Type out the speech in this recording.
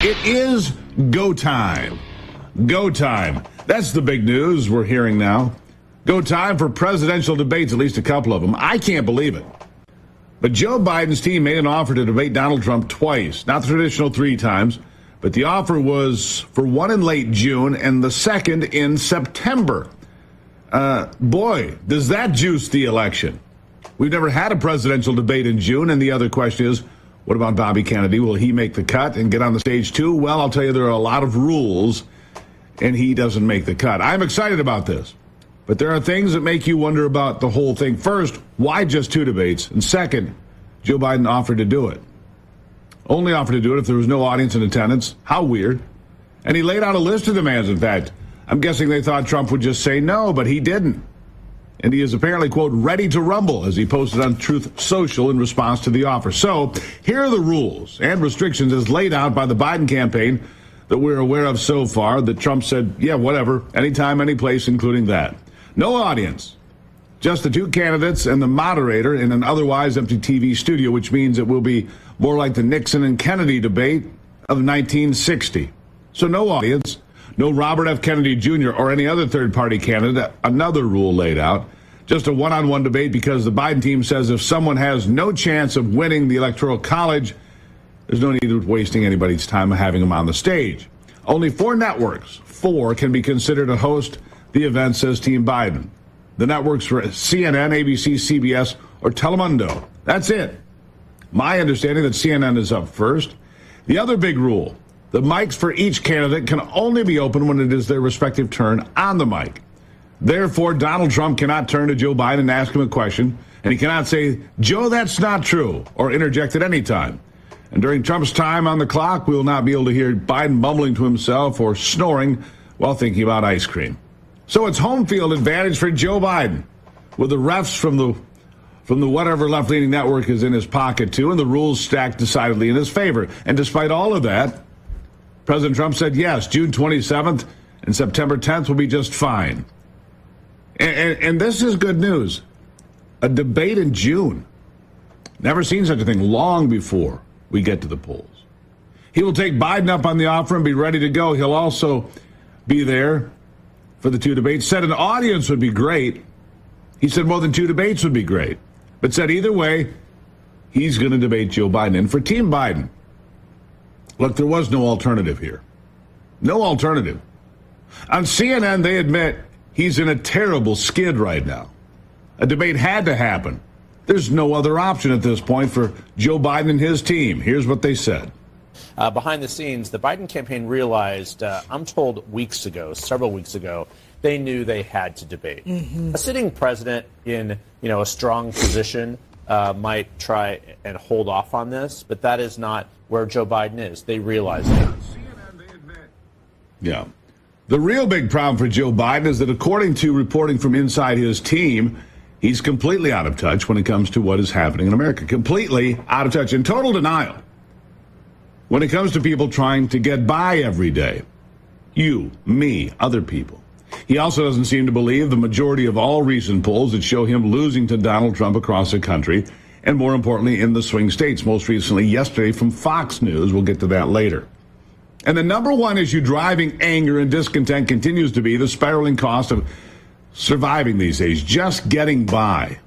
It is go time. Go time. That's the big news we're hearing now. Go time for presidential debates, at least a couple of them. I can't believe it. But Joe Biden's team made an offer to debate Donald Trump twice, not the traditional 3 times, but the offer was for one in late June and the second in September. Boy, does that juice the election. We've never had a presidential debate in June, and the other question is, what about Bobby Kennedy? Will he make the cut and get on the stage too? Well, I'll tell you, there are a lot of rules, and he doesn't make the cut. I'm excited about this, but there are things that make you wonder about the whole thing. First, why just 2 debates? And second, Joe Biden offered to do it. Only offered to do it if there was no audience in attendance. How weird. And he laid out a list of demands, in fact. I'm guessing they thought Trump would just say no, but he didn't. And he is apparently, quote, ready to rumble, as he posted on Truth Social in response to the offer. So here are the rules and restrictions as laid out by the Biden campaign that we're aware of so far, that Trump said, yeah, whatever, anytime, any place, including that. No audience. Just the 2 candidates and the moderator in an otherwise empty TV studio, which means it will be more like the Nixon and Kennedy debate of 1960. So no audience. No Robert F. Kennedy Jr. or any other third-party candidate, another rule laid out. Just a one-on-one debate because the Biden team says if someone has no chance of winning the Electoral College, there's no need of wasting anybody's time having them on the stage. Only 4 networks, 4, can be considered to host the event, says Team Biden. The networks were CNN, ABC, CBS, or Telemundo. That's it. My understanding that CNN is up first. The other big rule, the mics for each candidate can only be open when it is their respective turn on the mic. Therefore, Donald Trump cannot turn to Joe Biden and ask him a question, and he cannot say, Joe, that's not true, or interject at any time. And during Trump's time on the clock, we will not be able to hear Biden mumbling to himself or snoring while thinking about ice cream. So it's home field advantage for Joe Biden, with the refs from the whatever left-leaning network is in his pocket, too, and the rules stacked decidedly in his favor. And despite all of that, President Trump said, yes, June 27th and September 10th will be just fine. And this is good news. A debate in June. Never seen such a thing long before we get to the polls. He will take Biden up on the offer and be ready to go. He'll also be there for the 2 debates. Said an audience would be great. He said more than 2 debates would be great. But said either way, he's going to debate Joe Biden. And for Team Biden, look, there was no alternative here. No alternative. On CNN, they admit he's in a terrible skid right now. A debate had to happen. There's no other option at this point for Joe Biden and his team. Here's what they said. Behind the scenes, the Biden campaign realized, I'm told several weeks ago, they knew they had to debate. A sitting president in, a strong position might try and hold off on this, but that is not where Joe Biden is. They realize that. Yeah. The real big problem for Joe Biden is that according to reporting from inside his team, he's completely out of touch when it comes to what is happening in America. Completely out of touch, in total denial when it comes to people trying to get by every day. You, me, other people. He also doesn't seem to believe the majority of all recent polls that show him losing to Donald Trump across the country, and more importantly, in the swing states, most recently yesterday from Fox News. We'll get to that later. And the number one issue driving anger and discontent continues to be the spiraling cost of surviving these days, just getting by.